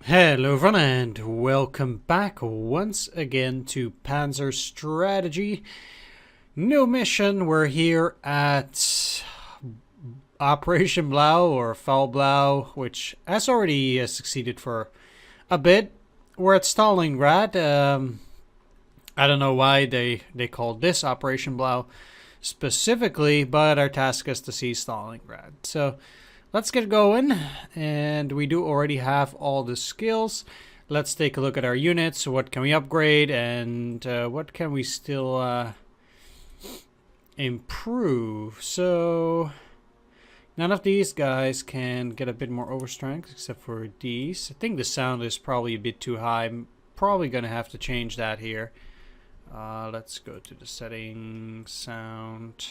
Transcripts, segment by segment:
Hello everyone and welcome back once again to Panzer Strategy. New mission, we're here at Operation Blau or Foul Blau, which has already succeeded for a bit. We're at Stalingrad. I don't know why they called this Operation Blau specifically, but our task is to seize Stalingrad. So let's get going, and we do already have all the skills. Let's take a look at our units. What can we upgrade, and what can we still improve? So none of these guys can get a bit more overstrength except for these. I think the sound is probably a bit too high. I'm probably gonna have to change that here. Let's go to the settings, sound.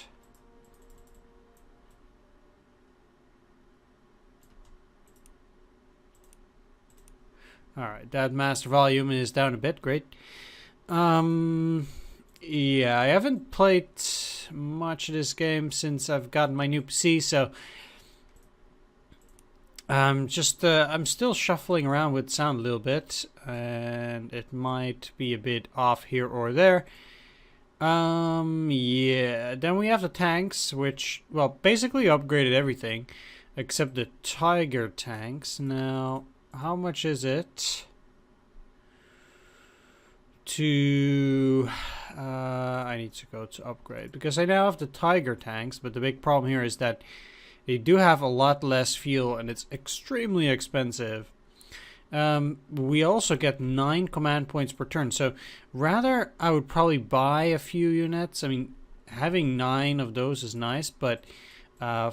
Alright, that master volume is down a bit, great. Yeah, I haven't played much of this game since I've gotten my new PC, so I'm still shuffling around with sound a little bit, and it might be a bit off here or there. Yeah, then we have the tanks, which, well, basically upgraded everything except the Tiger tanks. Now, how much is it to I need to go to upgrade because I now have the Tiger tanks, but the big problem here is that they do have a lot less fuel and it's extremely expensive. We also get 9 command points per turn, so rather I would probably buy a few units. I mean, having 9 of those is nice, but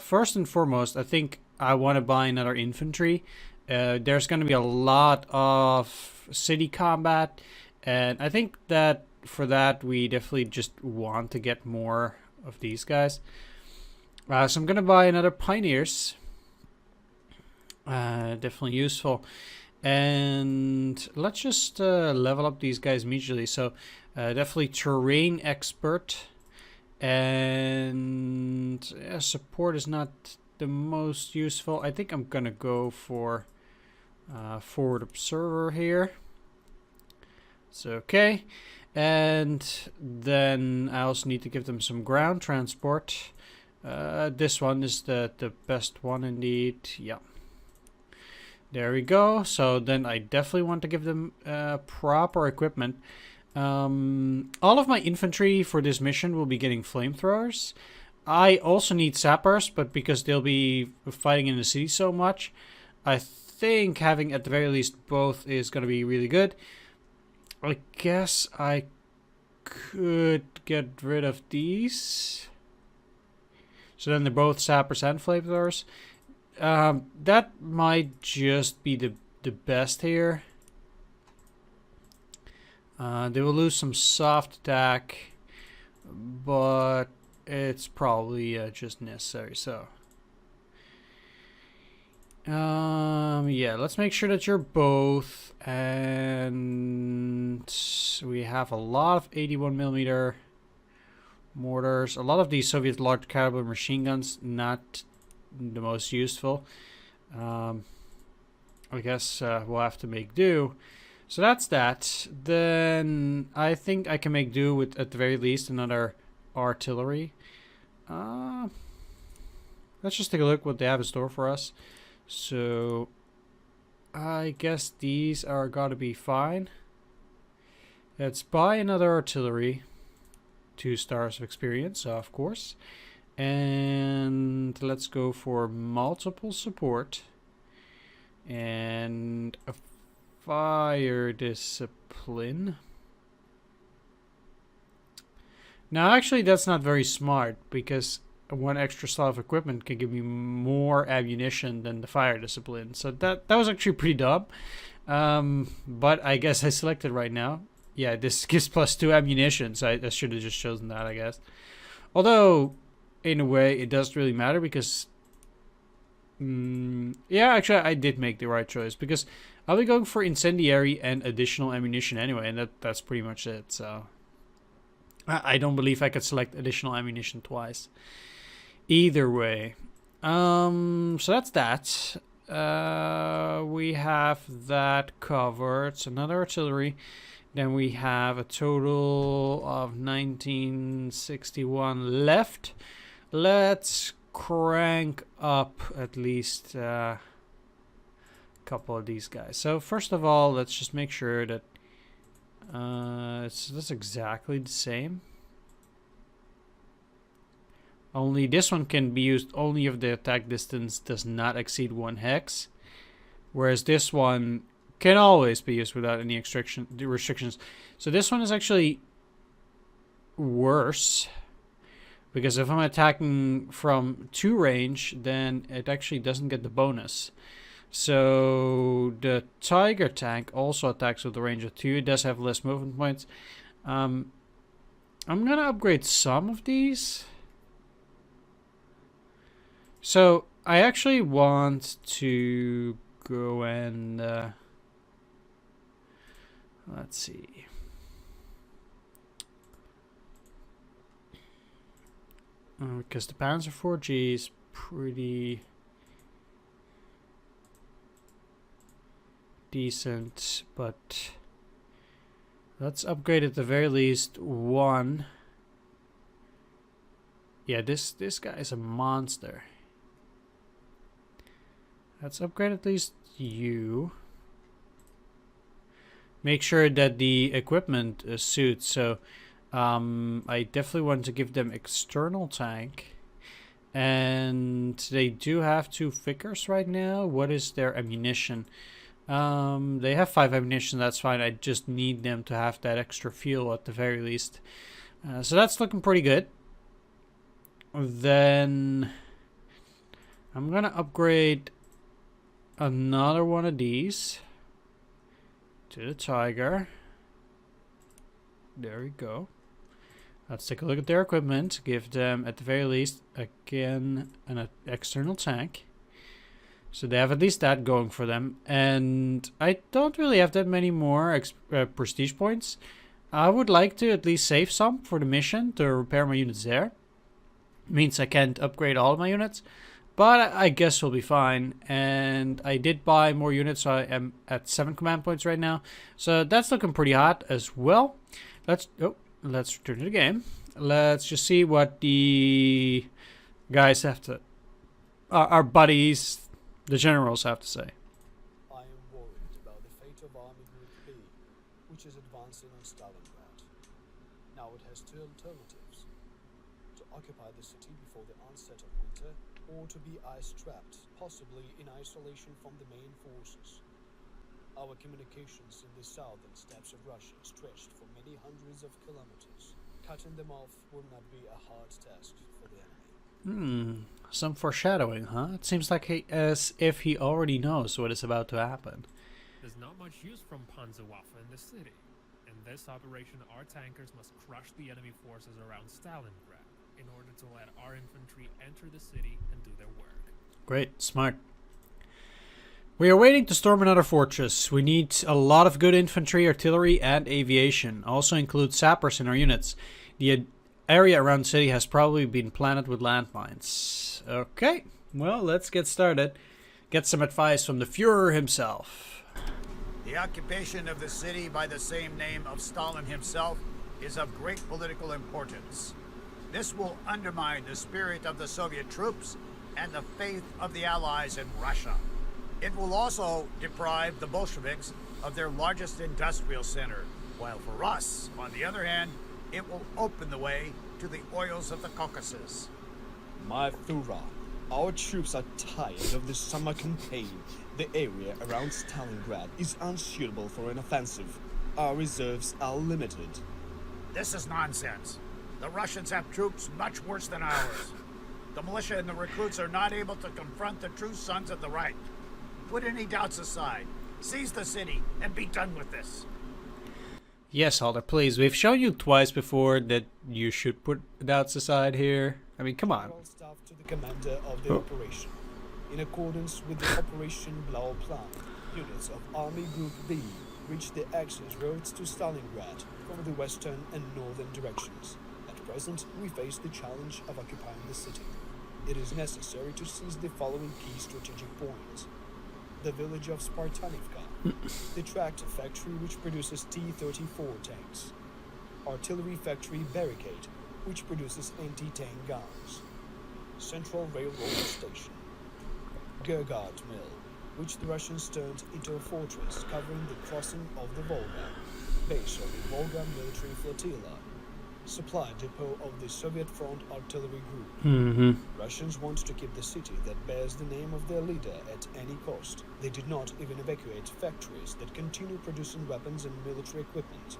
first and foremost I think I want to buy another infantry. There's going to be a lot of city combat, and I think that for that we definitely just want to get more of these guys. So I'm going to buy another Pioneers. Definitely useful. And let's just level up these guys immediately. So definitely terrain expert. And support is not the most useful. I think I'm going to go for forward observer here. So okay, and then I also need to give them some ground transport. This one is the best one indeed. Yeah, there we go. So then I definitely want to give them proper equipment. All of my infantry for this mission will be getting flamethrowers. I also need sappers, but because they'll be fighting in the city so much, I think having at the very least both is going to be really good. I guess I could get rid of these. So then they're both sappers and flamethrowers. That might just be the best here. They will lose some soft attack, but it's probably just necessary. So yeah, let's make sure that you're both, and we have a lot of 81mm mortars, a lot of these Soviet large caliber machine guns, not the most useful. I guess we'll have to make do. So that's that. Then I think I can make do with at the very least another artillery. Let's just take a look what they have in store for us. So I guess these are gotta be fine. Let's buy another artillery. 2 stars of experience, of course. And let's go for multiple support. And a fire discipline. Now actually that's not very smart, because 1 extra slot of equipment can give me more ammunition than the fire discipline. So that was actually pretty dumb. But I guess I selected right now. Yeah, this gives +2 ammunition, so I should have just chosen that, I guess. Although, in a way, it doesn't really matter because... yeah, actually, I did make the right choice, because I'll be going for incendiary and additional ammunition anyway, and that's pretty much it, so... I don't believe I could select additional ammunition twice. Either way. So that's that. we have that covered. It's another artillery. Then we have a total of 1961 left. Let's crank up at least a couple of these guys. So first of all, let's just make sure that that's exactly the same. Only this one can be used only if the attack distance does not exceed 1 hex. Whereas this one can always be used without any restrictions. So this one is actually worse. Because if I'm attacking from 2 range, then it actually doesn't get the bonus. So the Tiger tank also attacks with a range of 2. It does have less movement points. I'm gonna upgrade some of these. So I actually want to go and let's see. Because the Panzer 4G is pretty decent, but let's upgrade at the very least 1. Yeah, this guy is a monster. Let's upgrade at least you. Make sure that the equipment suits. So I definitely want to give them external tank. And they do have 2 Vickers right now. What is their ammunition? They have 5 ammunition, that's fine. I just need them to have that extra fuel at the very least. So that's looking pretty good. Then I'm gonna upgrade another one of these to the Tiger. There we go. Let's take a look at their equipment. Give them at the very least again an external tank. So they have at least that going for them. And I don't really have that many more prestige points. I would like to at least save some for the mission to repair my units there. Means I can't upgrade all of my units. But I guess we'll be fine. And I did buy more units, so I am at 7 command points right now. So that's looking pretty hot as well. Let's return to the game. Let's just see what the guys have to... our buddies... the generals have to say. I am worried about the fate of Army Group B, which is advancing on Stalingrad. Now it has 2 alternatives: to occupy the city before the onset of winter, or to be ice-trapped, possibly in isolation from the main forces. Our communications in the southern steppes of Russia stretched for many hundreds of kilometers. Cutting them off will not be a hard task for the enemy. Some foreshadowing, huh? It seems like as if he already knows what is about to happen. There's not much use from Panzerwaffe in the city. In this operation, our tankers must crush the enemy forces around Stalingrad in order to let our infantry enter the city and do their work. Great, smart. We are waiting to storm another fortress. We need a lot of good infantry, artillery, and aviation. Also include sappers in our units. The area around the city has probably been planted with landmines. Okay, well, let's get started. Get some advice from the Führer himself. The occupation of the city by the same name of Stalin himself is of great political importance. This will undermine the spirit of the Soviet troops and the faith of the Allies in Russia. It will also deprive the Bolsheviks of their largest industrial center, while for us, on the other hand, it will open the way to the oils of the Caucasus. My Führer, our troops are tired of this summer campaign. The area around Stalingrad is unsuitable for an offensive. Our reserves are limited. This is nonsense. The Russians have troops much worse than ours. The militia and the recruits are not able to confront the true sons of the Reich. Put any doubts aside. Seize the city and be done with this. Yes, Halder, please. We've shown you twice before that you should put doubts aside here. I mean, come on. Staff to the commander of the operation. In accordance with the Operation Blau plan, units of Army Group B reached the access roads to Stalingrad from the western and northern directions. At present, we face the challenge of occupying the city. It is necessary to seize the following key strategic points. the village of Spartanivka, the tract factory which produces T-34 tanks, artillery factory Barricade, which produces anti-tank guns, Central Railroad Station, Gergard Mill, which the Russians turned into a fortress covering the crossing of the Volga, base of the Volga military flotilla, supply depot of the Soviet Front Artillery Group. Russians want to keep the city that bears the name of their leader at any cost. They did not even evacuate factories that continue producing weapons and military equipment.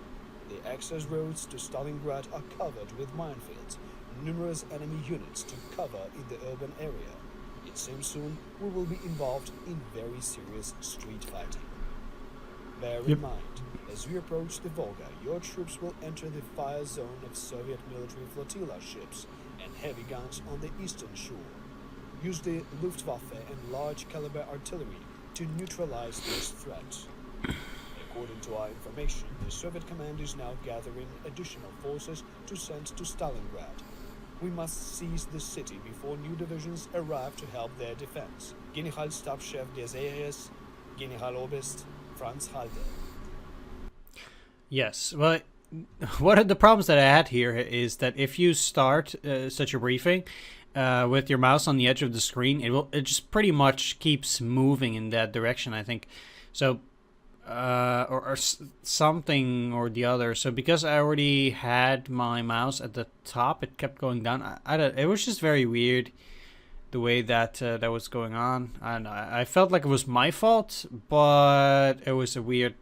The access roads to Stalingrad are covered with minefields, numerous enemy units to cover in the urban area. It seems soon we will be involved in very serious street fighting. Bear in mind, as we approach the Volga, your troops will enter the fire zone of Soviet military flotilla ships and heavy guns on the eastern shore. Use the Luftwaffe and large caliber artillery to neutralize this threat. According to our information, the Soviet command is now gathering additional forces to send to Stalingrad. We must seize the city before new divisions arrive to help their defense. Generalstabschef des Heeres, Generaloberst Franz Halder. Yes, well, one of the problems that I had here is that if you start such a briefing with your mouse on the edge of the screen, it just pretty much keeps moving in that direction, I think. So, or something or the other. So because I already had my mouse at the top, it kept going down. It was just very weird the way that that was going on. And I felt like it was my fault, but it was a weird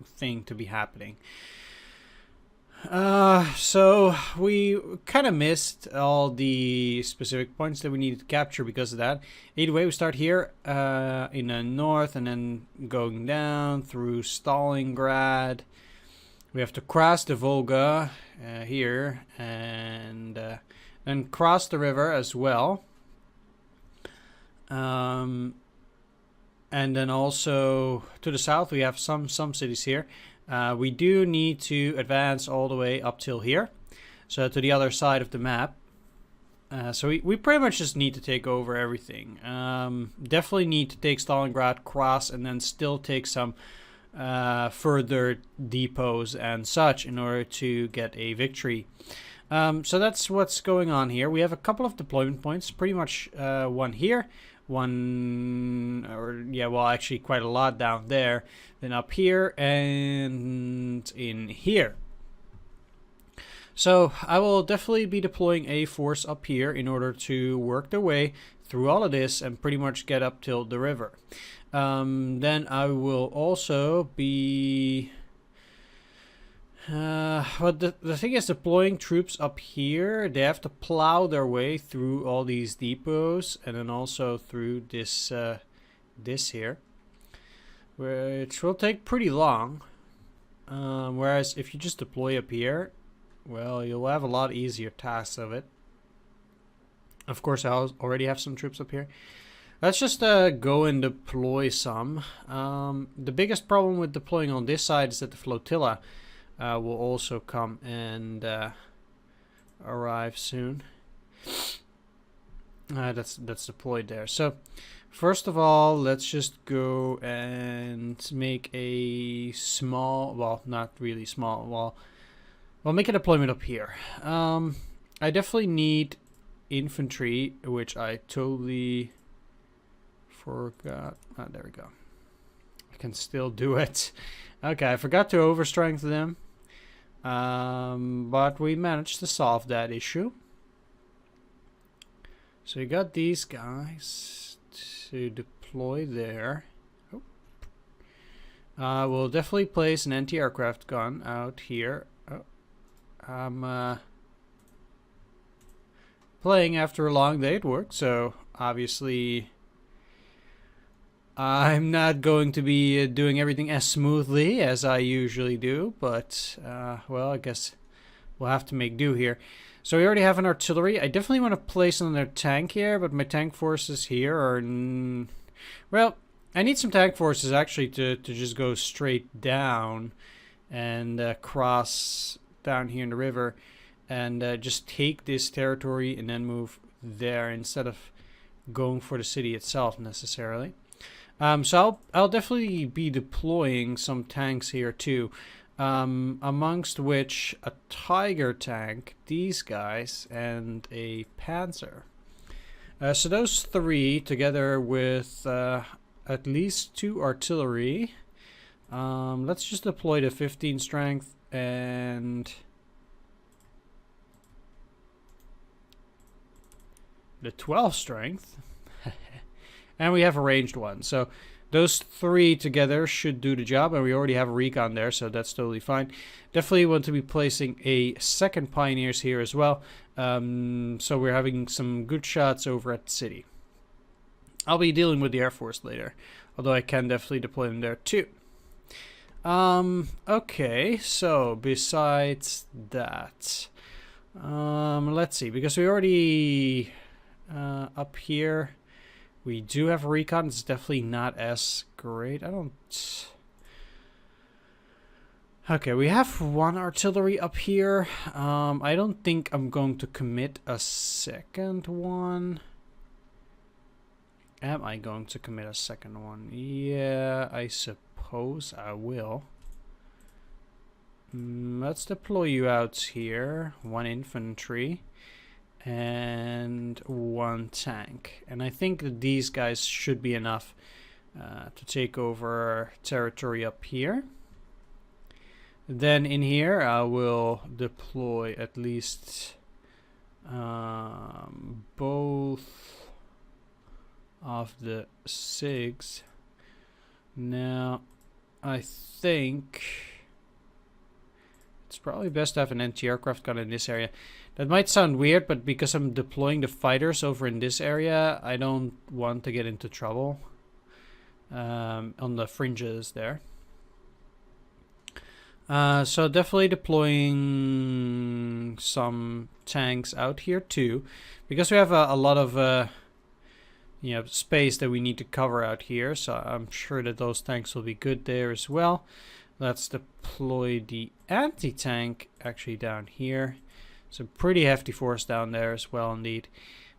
thing to be happening. So we kind of missed all the specific points that we needed to capture because of that. Either way, we start here in the north and then going down through Stalingrad. We have to cross the Volga here and then cross the river as well. And then also to the south, we have some cities here. We do need to advance all the way up till here, so to the other side of the map. So we pretty much just need to take over everything. Definitely need to take Stalingrad, cross, and then still take some further depots and such in order to get a victory. So that's what's going on here. We have a couple of deployment points, pretty much one here. Actually quite a lot down there, then up here and in here. So I will definitely be deploying a force up here in order to work their way through all of this and pretty much get up till the river. Then I will also be the thing is, deploying troops up here, they have to plow their way through all these depots and then also through this this here, which will take pretty long. Whereas if you just deploy up here, well, you'll have a lot easier tasks of it. Of course, I already have some troops up here. Let's just go and deploy some. The biggest problem with deploying on this side is that the flotilla will also come and arrive soon. That's deployed there. So first of all, let's just go and make a small, well, not really small, well, we'll make a deployment up here. I definitely need infantry, which I totally forgot. Oh, there we go. I can still do it. Okay, I forgot to overstrength them. But we managed to solve that issue. So you got these guys to deploy there. We'll definitely place an anti-aircraft gun out here. I'm playing after a long day at work, so obviously I'm not going to be doing everything as smoothly as I usually do, but, well, I guess we'll have to make do here. So we already have an artillery. I definitely want to place another tank here, but my tank forces here are... well, I need some tank forces, actually, to just go straight down and cross down here in the river and just take this territory and then move there instead of going for the city itself, necessarily. So I'll definitely be deploying some tanks here too. Amongst which a Tiger tank, these guys, and a Panzer. So those three, together with at least 2 artillery. Let's just deploy the 15 strength and the 12 strength. And we have a ranged one. So those 3 together should do the job. And we already have a recon there, so that's totally fine. Definitely want to be placing a second Pioneers here as well. So we're having some good shots over at the city. I'll be dealing with the Air Force later. Although I can definitely deploy them there too. Okay, so besides that, let's see, because we already, up here, we do have a recon. It's definitely not as great. Okay, we have 1 artillery up here. I don't think I'm going to commit a second one. Am I going to commit a second one? Yeah, I suppose I will. Let's deploy you out here. 1 infantry and 1 tank. And I think that these guys should be enough to take over territory up here. Then in here I will deploy at least both of the SIGs. Now I think it's probably best to have an anti-aircraft gun in this area. That might sound weird, but because I'm deploying the fighters over in this area, I don't want to get into trouble on the fringes there. So definitely deploying some tanks out here too, because we have a lot of space that we need to cover out here. So I'm sure that those tanks will be good there as well. Let's deploy the anti-tank actually down here. Some pretty hefty force down there as well indeed.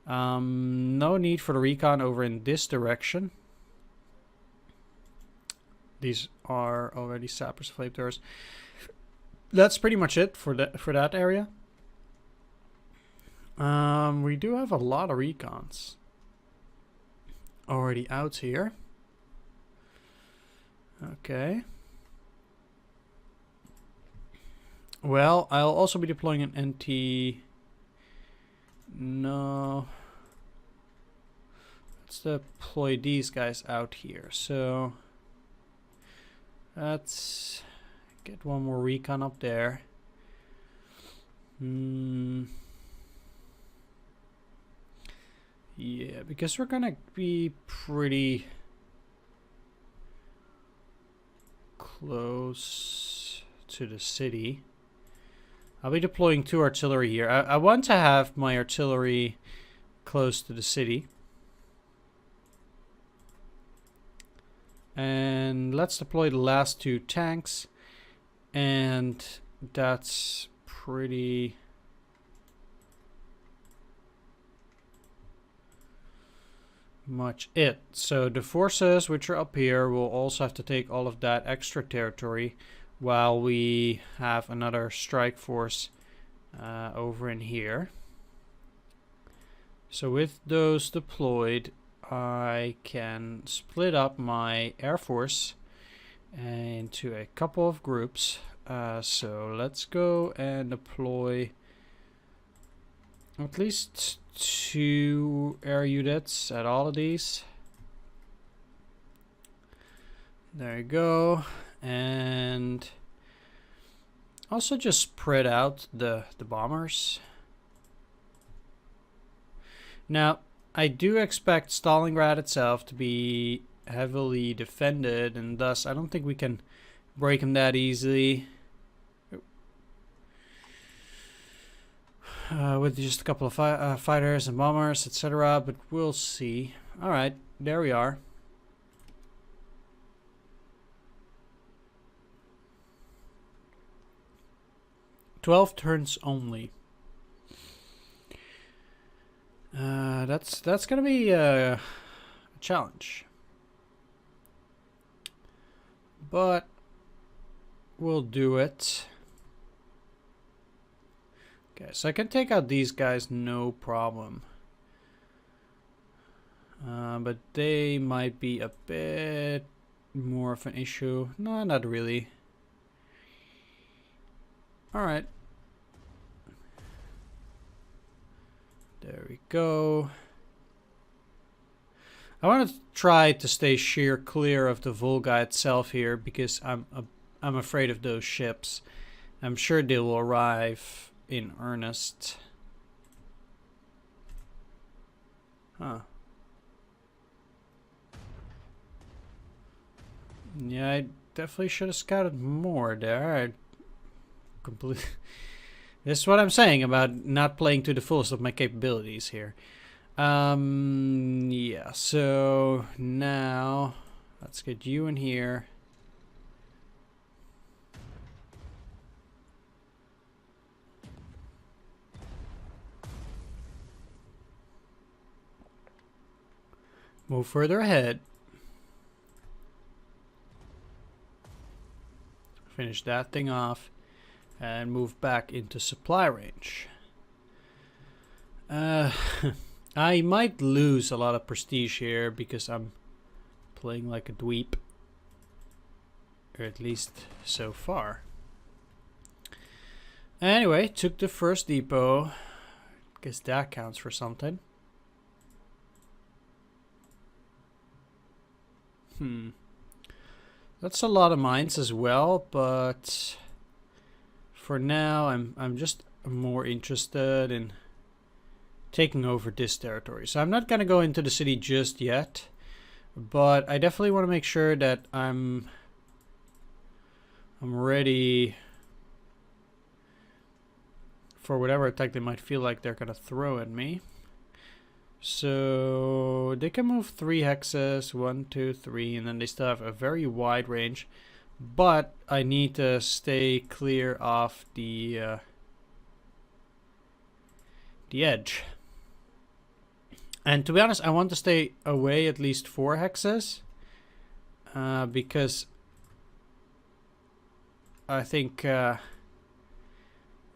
No need for the recon over in this direction. These are already sappers, flamethrowers. That's pretty much it for that area. We do have a lot of recons already out here. Okay. Well, I'll also be deploying an NT. No. Let's deploy these guys out here. So let's get 1 more recon up there. Yeah, because we're gonna be pretty close to the city. I'll be deploying 2 artillery here. I want to have my artillery close to the city. And let's deploy the last 2 tanks. And that's pretty much it. So the forces which are up here will also have to take all of that extra territory, while we have another strike force over in here. So with those deployed, I can split up my air force into a couple of groups. So let's go and deploy at least 2 air units at all of these. There you go. And also just spread out the bombers. Now, I do expect Stalingrad itself to be heavily defended, and thus I don't think we can break them that easily. With just a couple of fighters and bombers, etc. But we'll see. Alright, there we are. "12 turns only." That's gonna be a challenge. but we'll do it. Okay, so I can take out these guys no problem. But they might be a bit more of an issue. No, not really. Alright. There we go. I want to try to stay sheer clear of the Volga itself here because I'm afraid of those ships. I'm sure they will arrive in earnest. Huh. Yeah, I definitely should have scouted more there. I completely. This is what I'm saying about not playing to the fullest of my capabilities here. Yeah, so now let's get you in here. Move further ahead. Finish that thing off and move back into supply range. I might lose a lot of prestige here because I'm playing like a dweeb. Or at least so far. Anyway, took the first depot. Guess that counts for something. That's a lot of mines as well, but for now I'm just more interested in taking over this territory. So I'm not gonna go into the city just yet, but I definitely want to make sure that I'm ready for whatever attack they might feel like they're gonna throw at me. So they can move 3 hexes, 1, 2, 3, and then they still have a very wide range. But I need to stay clear of the edge. And to be honest, I want to stay away at least 4 hexes. Because I think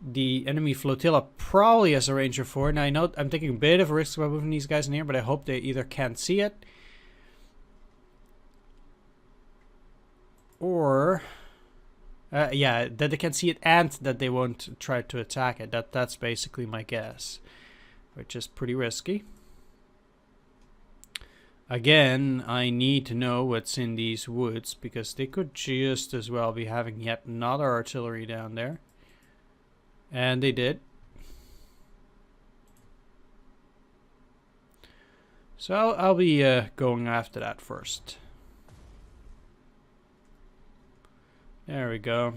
the enemy flotilla probably has a range of 4. Now I know I'm taking a bit of a risk by moving these guys in here, but I hope they either can't see it or yeah, that they can see it and that they won't try to attack it. That's basically my guess, which is pretty risky. Again, I need to know what's in these woods because they could just as well be having yet another artillery down there. And they did. So I'll be going after that first. There we go.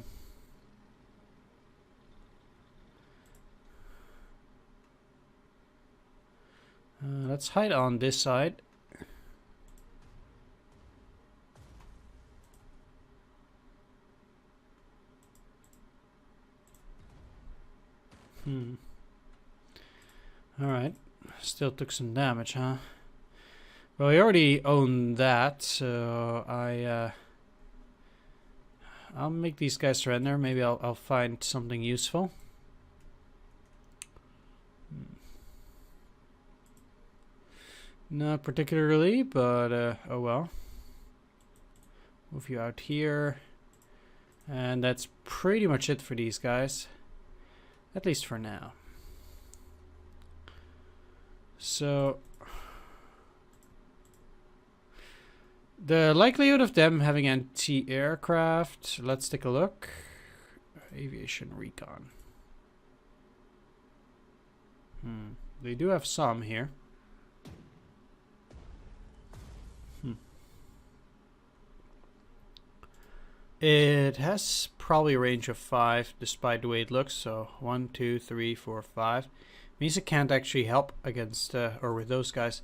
Let's hide on this side. Alright. Still took some damage, huh? Well, we already own that, so I'll make these guys surrender. Maybe I'll find something useful. Not particularly, but oh well. Move you out here. And that's pretty much it for these guys. At least for now. So the likelihood of them having anti-aircraft, let's take a look. Aviation recon. They do have some here. It has probably a range of 5 despite the way it looks. So 1, 2, 3, 4, 5. Means it can't actually help against or with those guys.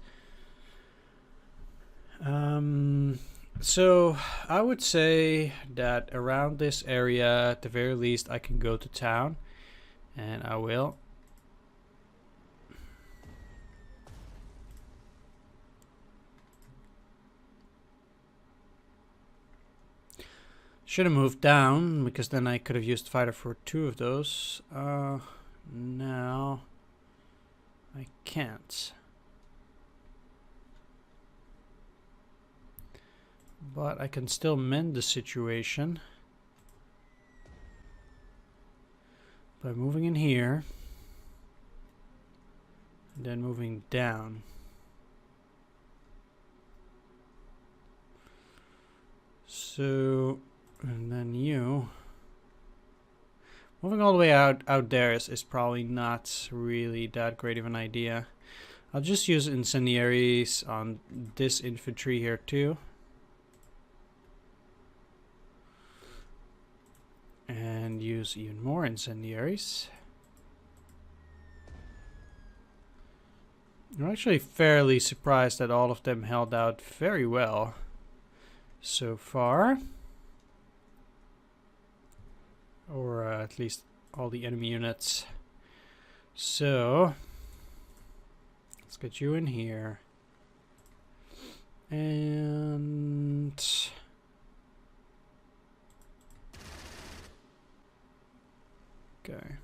So I would say that around this area, at the very least, I can go to town, and I will. Should have moved down, because then I could have used fighter for 2 of those. Now I can't. But I can still mend the situation by moving in here and then moving down. So, and then you moving all the way out there is probably not really that great of an idea. I'll just use incendiaries on this infantry here too. And use even more incendiaries. I'm actually fairly surprised that all of them held out very well so far. Or at least all the enemy units. So let's get you in here. And okay.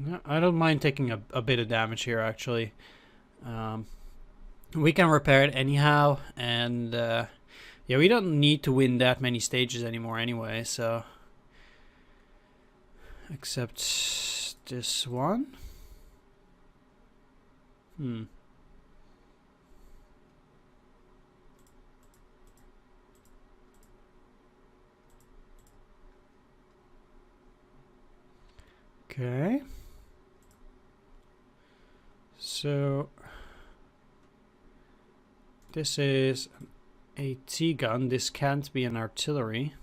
No, I don't mind taking a bit of damage here, actually. We can repair it anyhow, and yeah, we don't need to win that many stages anymore anyway, so... Except this one. Okay. So this is an AT gun. This can't be an artillery.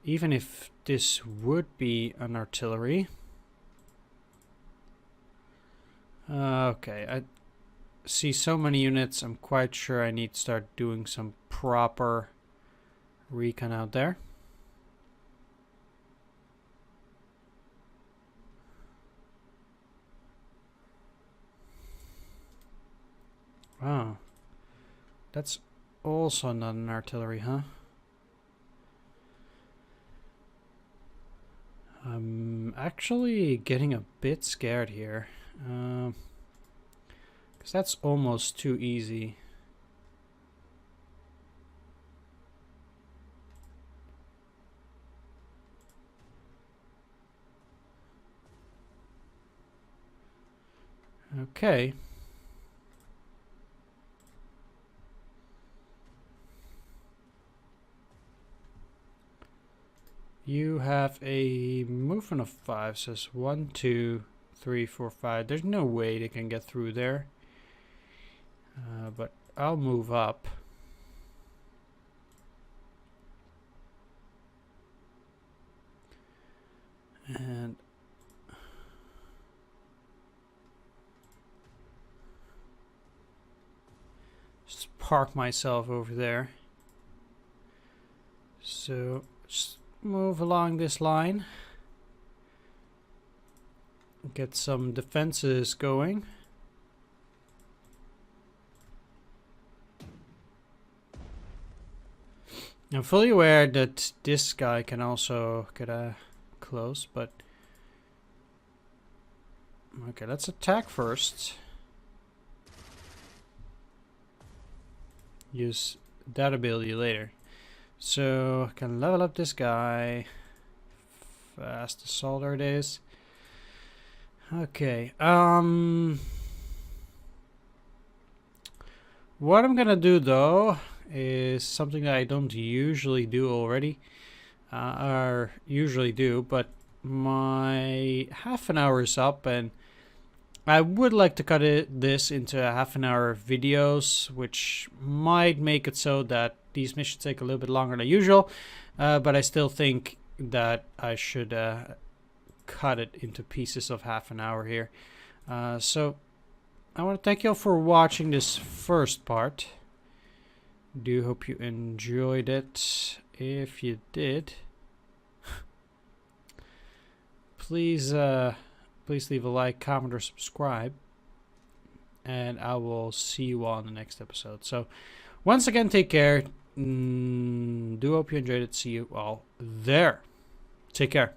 Even if this would be an artillery. Okay, I see so many units. I'm quite sure I need to start doing some proper recon out there. Wow, that's also not an artillery, huh? I'm actually getting a bit scared here, because that's almost too easy. Okay. You have a movement of 5, so it's 1, 2, 3, 4, 5. There's no way they can get through there. But I'll move up. And just park myself over there. So just move along this line, get some defenses going. I'm fully aware that this guy can also get close, but okay, let's attack first. Use that ability later. So I can level up this guy. Fast assault it is. Okay. What I'm gonna do though is something that I don't usually do already, or usually do, but my half an hour is up, and I would like to cut this into half an hour videos, which might make it so that these missions take a little bit longer than usual, but I still think that I should cut it into pieces of half an hour here. So I want to thank you all for watching this first part. Do hope you enjoyed it. If you did, please leave a like, comment, or subscribe. And I will see you all in the next episode. So, once again, take care. Do hope you enjoyed it. See you all there. Take care.